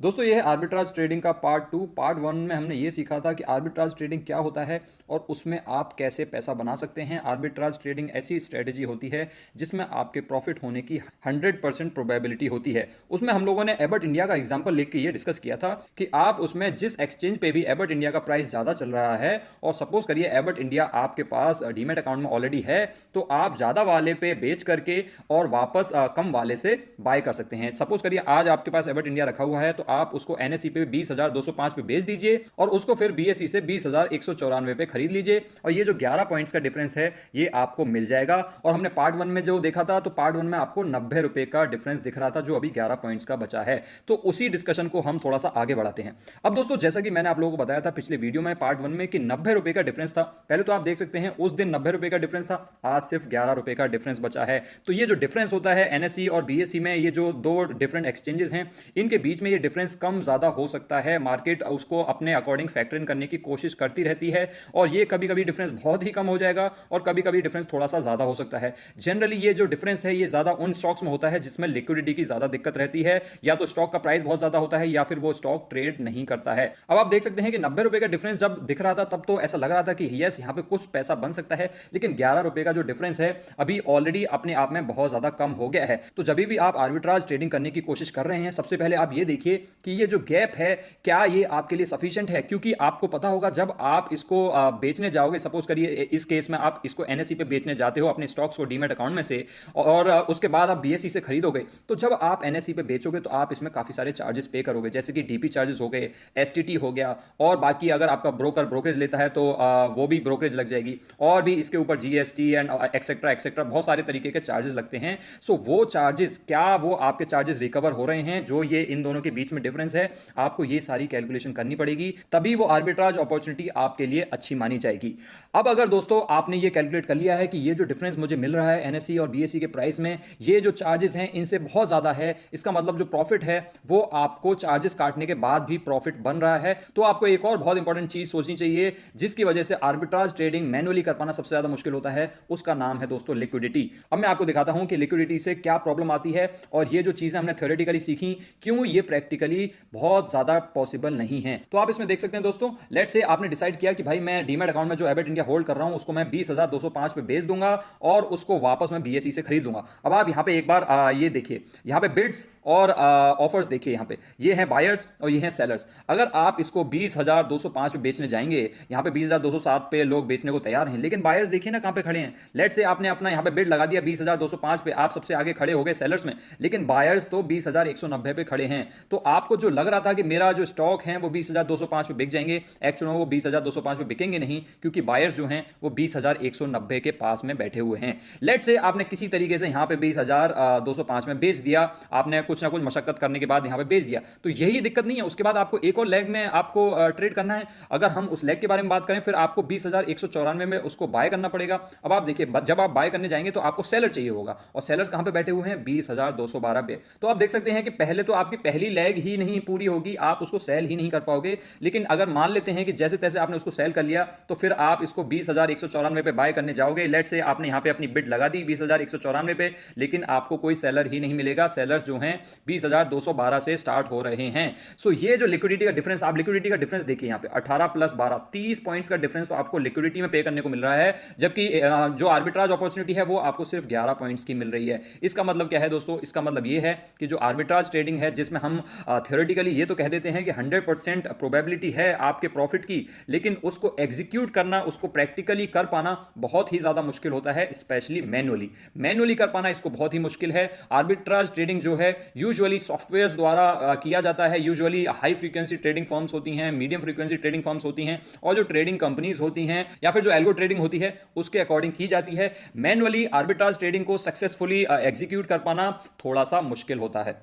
दोस्तों ये है आर्बिट्राज ट्रेडिंग का पार्ट टू। पार्ट वन में हमने ये सीखा था कि आर्बिट्राज ट्रेडिंग क्या होता है और उसमें आप कैसे पैसा बना सकते हैं। आर्बिट्राज ट्रेडिंग ऐसी स्ट्रेटजी होती है जिसमें आपके प्रॉफिट होने की 100% प्रोबेबिलिटी होती है। उसमें हम लोगों ने एबट इंडिया का एग्जाम्पल लेके ये डिस्कस किया था कि आप उसमें जिस एक्सचेंज पे भी एबट इंडिया का प्राइस ज़्यादा चल रहा है और सपोज करिए एबट इंडिया आपके पास डीमेट अकाउंट में ऑलरेडी है, तो आप ज़्यादा वाले पे बेच करके और वापस कम वाले से बाय कर सकते हैं। सपोज करिए आज आपके पास एबट इंडिया रखा हुआ है तो आप उसको एनएसई पे 20,205 पे बेच दीजिए और उसको फिर बीएसई से 20,194 पे खरीद लीजिए और ये जो 11 पॉइंट्स का डिफरेंस है ये आपको मिल जाएगा। और हमने पार्ट वन में जो देखा था तो पार्ट वन में आपको 90 रुपए का डिफरेंस दिख रहा था जो अभी 11 पॉइंट्स का बचा है। तो उसी डिस्कशन को हम थोड़ा सा आगे बढ़ाते हैं। अब दोस्तों जैसा कि मैंने आप लोगों को बताया था पिछले वीडियो में पार्ट वन में कि 90 रुपए का डिफरेंस था। पहले तो आप देख सकते हैं उस दिन 90 रुपए का डिफरेंस था, आज सिर्फ 11 रुपए का डिफरेंस बचा है। तो ये जो डिफरेंस होता है एनएसई और बीएसई में, ये जो दो डिफरेंट एक्सचेंजेस हैं इनके बीच में ये डिफरेंस कम ज्यादा हो सकता है। मार्केट उसको अपने अकॉर्डिंग फैक्टर इन करने की कोशिश करती रहती है और ये कभी कभी डिफरेंस बहुत ही कम हो जाएगा और कभी कभी डिफरेंस थोड़ा सा ज्यादा हो सकता है। जनरली ये जो डिफरेंस है ये ज्यादा उन स्टॉक्स में होता है जिसमें लिक्विडिटी की ज्यादा दिक्कत रहती है, या तो स्टॉक का प्राइस बहुत ज्यादा होता है या फिर वो स्टॉक ट्रेड नहीं करता है। अब आप देख सकते हैं कि 90 रुपए का डिफरेंस जब दिख रहा था तब तो ऐसा लग रहा था कि यस यहाँ पे कुछ पैसा बन सकता है, लेकिन 11 रुपए का जो डिफरेंस है अभी ऑलरेडी अपने आप में बहुत ज्यादा कम हो गया है। तो जब भी आप आर्बिट्राज ट्रेडिंग करने की कोशिश कर रहे हैं सबसे पहले आप ये देखिए कि ये जो गैप है क्या ये आपके लिए सफिशिएंट है, क्योंकि आपको पता होगा जब आप इसको बेचने जाओगे, सपोज करिए इस केस में आप इसको एनएसई पे बेचने जाते हो अपने स्टॉक्स को डीमेट अकाउंट में से और उसके बाद आप बीएसई से खरीदोगे, तो जब आप एनएसई पे बेचोगे तो आप इसमें काफी सारे चार्जेस पे करोगे, जैसे कि डीपी चार्जेस हो गए, एसटीटी हो गया और बाकी अगर आपका ब्रोकरेज लेता है तो वो भी ब्रोकरेज लग जाएगी और भी इसके ऊपर जीएसटी एंड एक्सेट्रा एक्सेट्रा बहुत सारे तरीके के चार्जेस लगते हैं। सो वो चार्जेस क्या वो आपके चार्जेस रिकवर हो रहे हैं जो ये इन दोनों के बीच में डिफरेंस है, आपको ये सारी कैलकुलेशन करनी पड़ेगी, तभी वो आर्बिट्राज अपॉर्चुनिटी आपके लिए अच्छी मानी जाएगी। अब अगर दोस्तों आपने ये कैलकुलेट कर लिया है कि ये जो डिफरेंस मुझे मिल रहा है एनएसई और बीएसई के प्राइस में, ये जो चार्जेस हैं इनसे बहुत ज्यादा है, इसका मतलब जो प्रॉफिट है वो आपको चार्जेस काटने के बाद भी प्रॉफिट बन रहा है, तो आपको एक और बहुत इंपॉर्टेंट चीज सोचनी चाहिए जिसकी वजह से आर्बिट्राज ट्रेडिंग मैनुअली कर पाना सबसे ज्यादा मुश्किल होता है, उसका नाम है दोस्तों लिक्विडिटी। अब मैं आपको दिखाता हूं कि लिक्विडिटी से क्या प्रॉब्लम आती है और ये जो चीजें हमने थ्योरेटिकली सीखी क्यों ये प्रैक्टिकली बहुत ज्यादा पॉसिबल नहीं है। तो आप इसमें देख सकते हैं दोस्तों, लेट्स से आपने डिसाइड किया कि भाई मैं डीमैट अकाउंट में जो एबट इंडिया होल्ड कर रहा हूं उसको मैं 20,205 पे बेच दूंगा और उसको वापस मैं बीएसई से खरीद लूंगा। अब आप यहां पे एक बार ये देखिए, यहां पे बिड्स और ऑफर्स देखिए, यहां पे ये हैं बायर्स और ये हैं सेलर्स। अगर आप इसको 20,205 पे बेचने जाएंगे, यहां पे 20,207 पे लोग बेचने को तैयार हैं, लेकिन बायर्स देखिए ना कहां पे खड़े हैं। लेट्स से आपने अपना यहां पे बिड लगा दिया 20,205 पे, आप सबसे आगे खड़े हो गए सेलर्स में, लेकिन बायर्स तो 20,190 पे खड़े हैं। तो आपको जो लग रहा था कि मेरा जो स्टॉक है वो 20,205 पे बिक जाएंगे, एक्चुअल में वो 20,205 पे बिकेंगे नहीं, क्योंकि बायर्स जो हैं वो 20,190 के पास में बैठे हुए हैं। लेट से आपने किसी तरीके से यहां पे 20,205 में बेच दिया, आपने कुछ ना कुछ मशक्कत करने के बाद यहां पे बेच दिया, तो यही दिक्कत नहीं है। उसके बाद आपको एक और लेग में आपको ट्रेड करना है। अगर हम उस लेग के बारे में बात करें, फिर आपको 20,194 में उसको बाय करना पड़ेगा। अब आप देखिए जब आप बाय करने जाएंगे तो आपको सेलर चाहिए होगा और सेलर्स कहां पे बैठे हुए हैं 20,212 पे। तो आप देख सकते हैं कि पहले तो आपकी पहली लेग ही नहीं पूरी होगी, आप उसको सेल ही नहीं कर पाओगे। लेकिन अगर मान लेते हैं कि जैसे तैसे आपने उसको सेल कर लिया तो फिर आप इसको 20,194 पे बाय करने जाओगे। लेट से आपने यहां पे अपनी बिड लगा दी 20,194 पे, लेकिन आपको कोई सेलर ही नहीं मिलेगा। सेलर्स जो हैं 20,212 से स्टार्ट हो रहे हैं। सो ये जो लिक्विडिटी का डिफरेंस, आप लिक्विडिटी का डिफरेंस देखिए यहां पे 18 प्लस 12 30 पॉइंट्स का डिफरेंस तो आपको लिक्विडिटी में पे करने को मिल रहा है, जबकि जो आर्बिट्राज अपॉर्चुनिटी है वो आपको सिर्फ 11 पॉइंट्स की मिल रही है। इसका मतलब क्या है दोस्तों? इसका मतलब ये है कि जो आर्बिट्राज ट्रेडिंग है जिसमें हम थ्योरेटिकली ये तो कह देते हैं कि 100% प्रोबेबिलिटी है आपके प्रॉफिट की, लेकिन उसको एग्जीक्यूट करना, उसको प्रैक्टिकली कर पाना बहुत ही ज्यादा मुश्किल होता है, स्पेशली मैनुअली कर पाना इसको बहुत ही मुश्किल है। आर्बिट्राज ट्रेडिंग जो है यूजुअली सॉफ्टवेयर्स द्वारा किया जाता है। Usually high frequency trading firms होती हैं, मीडियम फ्रीक्वेंसी ट्रेडिंग फर्म्स होती हैं और जो ट्रेडिंग कंपनीज होती हैं या फिर जो एल्गो ट्रेडिंग होती है उसके अकॉर्डिंग की जाती है। मैनुअली आर्बिट्राज ट्रेडिंग को सक्सेसफुली एग्जीक्यूट कर पाना थोड़ा सा मुश्किल होता है।